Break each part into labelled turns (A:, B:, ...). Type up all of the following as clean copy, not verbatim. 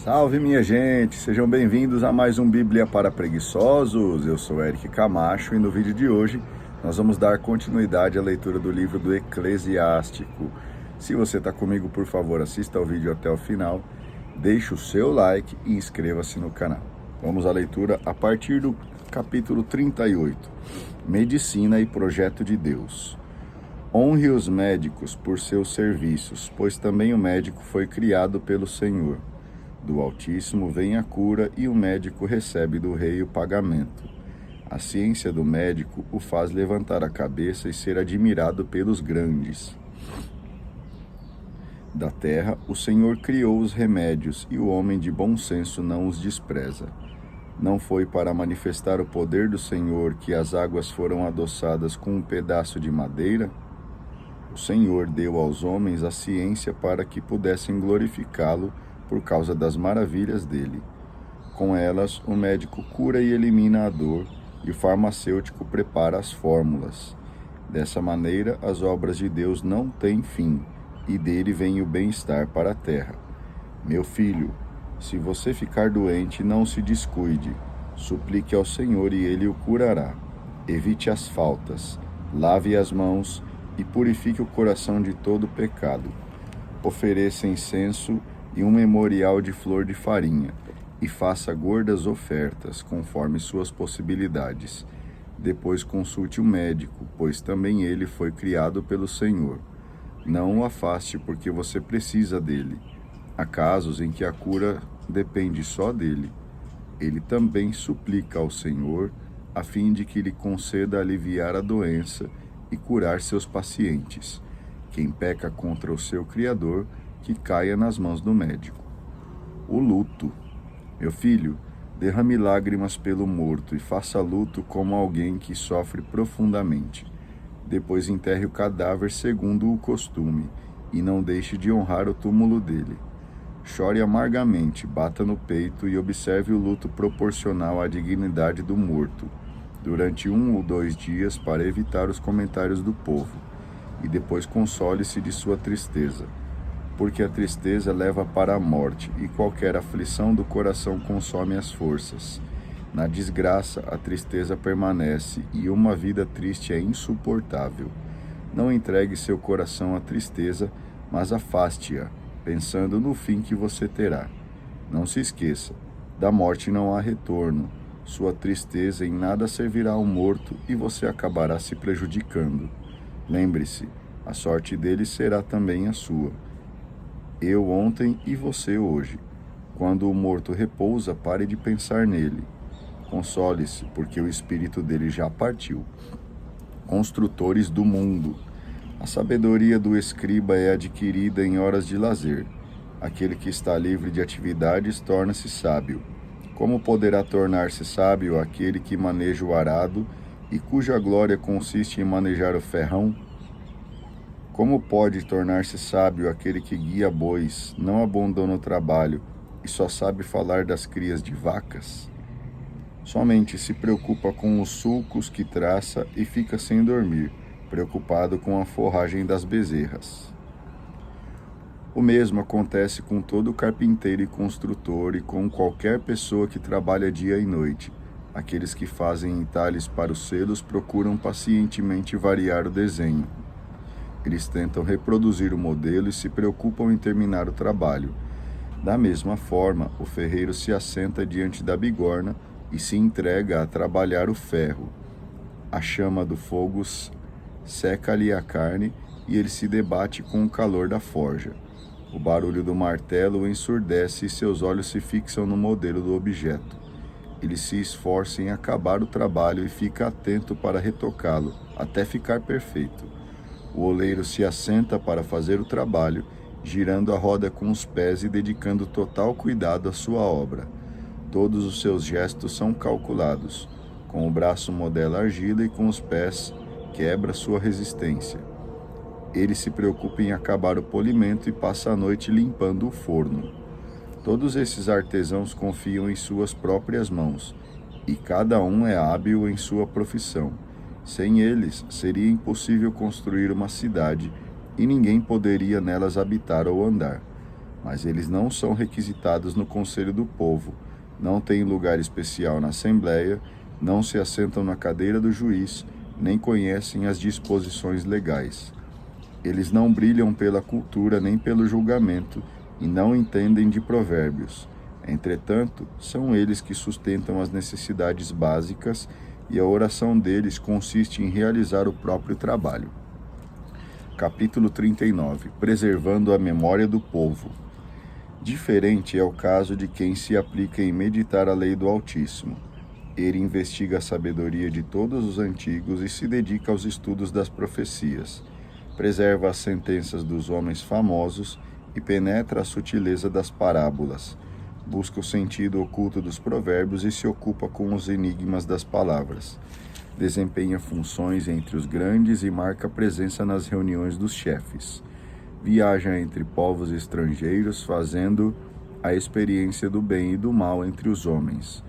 A: Salve, minha gente! Sejam bem-vindos a mais um Bíblia para Preguiçosos. Eu sou Eric Camacho e no vídeo de hoje nós vamos dar continuidade à leitura do livro do Eclesiástico. Se você está comigo, por favor, assista ao vídeo até o final, deixe o seu like e inscreva-se no canal. Vamos à leitura a partir do capítulo 38, Medicina e Projeto de Deus. Honre os médicos por seus serviços, pois também o médico foi criado pelo Senhor. Do Altíssimo vem a cura e o médico recebe do rei o pagamento. A ciência do médico o faz levantar a cabeça e ser admirado pelos grandes. Da terra, o Senhor criou os remédios e o homem de bom senso não os despreza. Não foi para manifestar o poder do Senhor que as águas foram adoçadas com um pedaço de madeira? O Senhor deu aos homens a ciência para que pudessem glorificá-lo por causa das maravilhas dele. Com elas, o médico cura e elimina a dor, e o farmacêutico prepara as fórmulas. Dessa maneira, as obras de Deus não têm fim, e dele vem o bem-estar para a terra. Meu filho, se você ficar doente, não se descuide. Suplique ao Senhor e ele o curará. Evite as faltas, lave as mãos e purifique o coração de todo pecado. Ofereça incenso e um memorial de flor de farinha, e faça gordas ofertas, conforme suas possibilidades. Depois consulte o médico, pois também ele foi criado pelo Senhor. Não o afaste, porque você precisa dele. Há casos em que a cura depende só dele. Ele também suplica ao Senhor, a fim de que lhe conceda aliviar a doença e curar seus pacientes. Quem peca contra o seu Criador, que caia nas mãos do médico. O luto. Meu filho, derrame lágrimas pelo morto e faça luto como alguém que sofre profundamente. Depois enterre o cadáver segundo o costume, e não deixe de honrar o túmulo dele. Chore amargamente, bata no peito e observe o luto proporcional à dignidade do morto, durante 1 ou 2 dias para evitar os comentários do povo, e depois console-se de sua tristeza. Porque a tristeza leva para a morte, e qualquer aflição do coração consome as forças. Na desgraça, a tristeza permanece, e uma vida triste é insuportável. Não entregue seu coração à tristeza, mas afaste-a, pensando no fim que você terá. Não se esqueça, da morte não há retorno. Sua tristeza em nada servirá ao morto, e você acabará se prejudicando. Lembre-se, a sorte dele será também a sua. Eu ontem e você hoje. Quando o morto repousa, pare de pensar nele. Console-se, porque o espírito dele já partiu. Construtores do mundo. A sabedoria do escriba é adquirida em horas de lazer. Aquele que está livre de atividades torna-se sábio. Como poderá tornar-se sábio aquele que maneja o arado e cuja glória consiste em manejar o ferrão? Como pode tornar-se sábio aquele que guia bois, não abandona o trabalho e só sabe falar das crias de vacas? Somente se preocupa com os sulcos que traça e fica sem dormir, preocupado com a forragem das bezerras. O mesmo acontece com todo carpinteiro e construtor e com qualquer pessoa que trabalha dia e noite. Aqueles que fazem entalhes para os selos procuram pacientemente variar o desenho. Eles tentam reproduzir o modelo e se preocupam em terminar o trabalho. Da mesma forma, o ferreiro se assenta diante da bigorna e se entrega a trabalhar o ferro. A chama do fogo seca-lhe a carne e ele se debate com o calor da forja. O barulho do martelo o ensurdece e seus olhos se fixam no modelo do objeto. Ele se esforça em acabar o trabalho e fica atento para retocá-lo, até ficar perfeito. O oleiro se assenta para fazer o trabalho, girando a roda com os pés e dedicando total cuidado à sua obra. Todos os seus gestos são calculados. Com o braço modela a argila e com os pés quebra sua resistência. Ele se preocupa em acabar o polimento e passa a noite limpando o forno. Todos esses artesãos confiam em suas próprias mãos, e cada um é hábil em sua profissão. Sem eles, seria impossível construir uma cidade, e ninguém poderia nelas habitar ou andar. mas eles não são requisitados no conselho do povo, não têm lugar especial na assembleia, não se assentam na cadeira do juiz, nem conhecem as disposições legais. Eles não brilham pela cultura nem pelo julgamento, e não entendem de provérbios. Entretanto, são eles que sustentam as necessidades básicas, e a oração deles consiste em realizar o próprio trabalho. Capítulo 39. Preservando a memória do povo. Diferente é o caso de quem se aplica em meditar a lei do Altíssimo. Ele investiga a sabedoria de todos os antigos e se dedica aos estudos das profecias. Preserva as sentenças dos homens famosos e penetra a sutileza das parábolas. Busca o sentido oculto dos provérbios e se ocupa com os enigmas das palavras. Desempenha funções entre os grandes e marca presença nas reuniões dos chefes. Viaja entre povos estrangeiros, fazendo a experiência do bem e do mal entre os homens.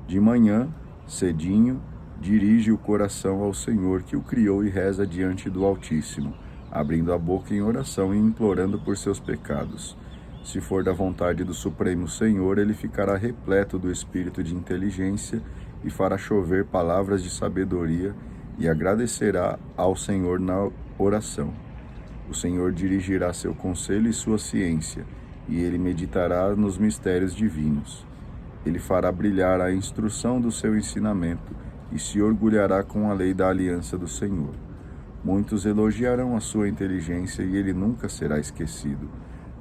A: De manhã, cedinho, dirige o coração ao Senhor que o criou e reza diante do Altíssimo, abrindo a boca em oração e implorando por seus pecados. Se for da vontade do Supremo Senhor, ele ficará repleto do espírito de inteligência e fará chover palavras de sabedoria e agradecerá ao Senhor na oração. O Senhor dirigirá seu conselho e sua ciência, e ele meditará nos mistérios divinos. Ele fará brilhar a instrução do seu ensinamento e se orgulhará com a lei da aliança do Senhor. Muitos elogiarão a sua inteligência e ele nunca será esquecido.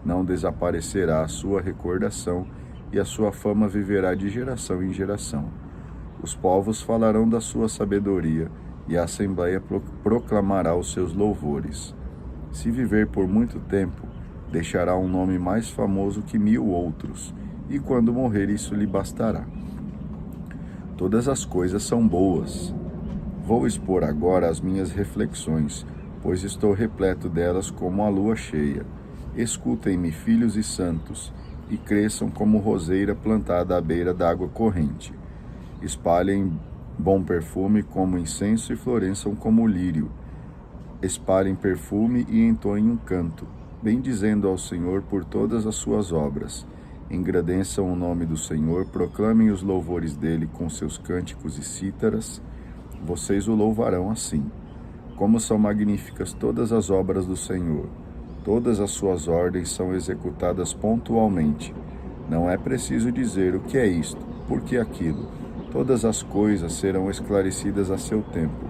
A: Não desaparecerá a sua recordação e a sua fama viverá de geração em geração. Os povos falarão da sua sabedoria e a Assembleia proclamará os seus louvores. Se viver por muito tempo, deixará um nome mais famoso que 1000 outros, e quando morrer isso lhe bastará. Todas as coisas são boas. Vou expor agora as minhas reflexões, pois estou repleto delas como a lua cheia. Escutem-me, filhos e santos, e cresçam como roseira plantada à beira da água corrente. Espalhem bom perfume como incenso e floresçam como lírio. Espalhem perfume e entoem um canto, bendizendo ao Senhor por todas as suas obras. Engrandeçam o nome do Senhor, proclamem os louvores dele com seus cânticos e cítaras. Vocês o louvarão assim. Como são magníficas todas as obras do Senhor! Todas as suas ordens são executadas pontualmente. Não é preciso dizer o que é isto, por que aquilo. Todas as coisas serão esclarecidas a seu tempo.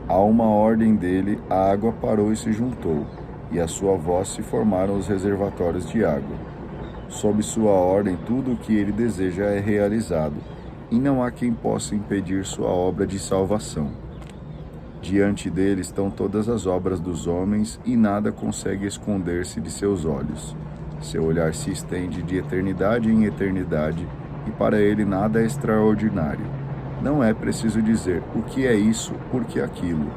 A: A uma ordem dele, a água parou e se juntou, e a sua voz se formaram os reservatórios de água. Sob sua ordem, tudo o que ele deseja é realizado, e não há quem possa impedir sua obra de salvação. Diante dele estão todas as obras dos homens, e nada consegue esconder-se de seus olhos. Seu olhar se estende de eternidade em eternidade, e para ele nada é extraordinário. Não é preciso dizer o que é isso, por que aquilo,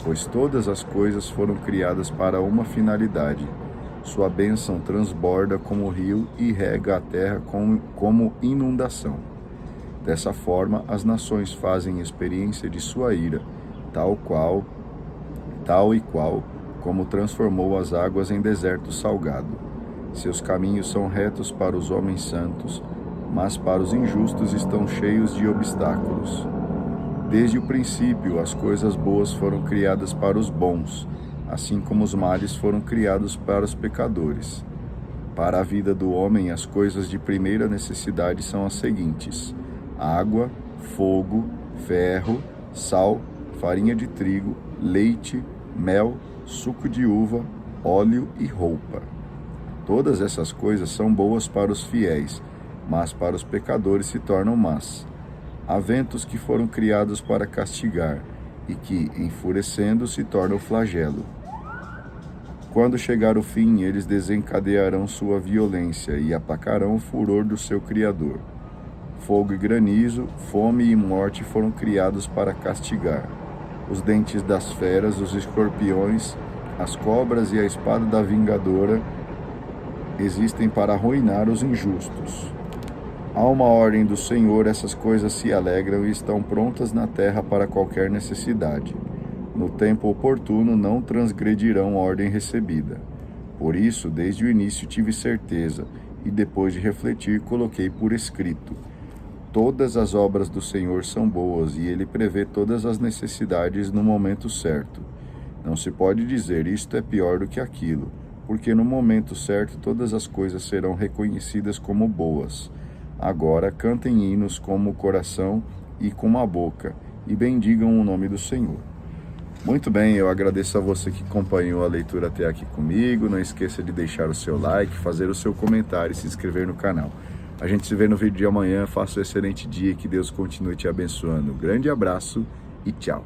A: pois todas as coisas foram criadas para uma finalidade. Sua bênção transborda como rio e rega a terra como inundação. Dessa forma, as nações fazem experiência de sua ira, tal e qual, como transformou as águas em deserto salgado. Seus caminhos são retos para os homens santos, mas para os injustos estão cheios de obstáculos. Desde o princípio, as coisas boas foram criadas para os bons, assim como os males foram criados para os pecadores. Para a vida do homem, as coisas de primeira necessidade são as seguintes: água, fogo, ferro, sal, farinha de trigo, leite, mel, suco de uva, óleo e roupa. Todas essas coisas são boas para os fiéis, mas para os pecadores se tornam más. Há ventos que foram criados para castigar, e que, enfurecendo, se tornam flagelo. Quando chegar o fim, eles desencadearão sua violência e aplacarão o furor do seu Criador. Fogo e granizo, fome e morte foram criados para castigar. Os dentes das feras, os escorpiões, as cobras e a espada da vingadora existem para arruinar os injustos. Há uma ordem do Senhor, essas coisas se alegram e estão prontas na terra para qualquer necessidade. No tempo oportuno não transgredirão ordem recebida. Por isso, desde o início tive certeza, e depois de refletir, coloquei por escrito. Todas as obras do Senhor são boas, e Ele prevê todas as necessidades no momento certo. Não se pode dizer isto é pior do que aquilo, porque no momento certo todas as coisas serão reconhecidas como boas. Agora cantem hinos com o coração e com a boca, e bendigam o nome do Senhor. Muito bem, eu agradeço a você que acompanhou a leitura até aqui comigo. Não esqueça de deixar o seu like, fazer o seu comentário e se inscrever no canal. A gente se vê no vídeo de amanhã. Faça um excelente dia e que Deus continue te abençoando. Grande abraço e tchau.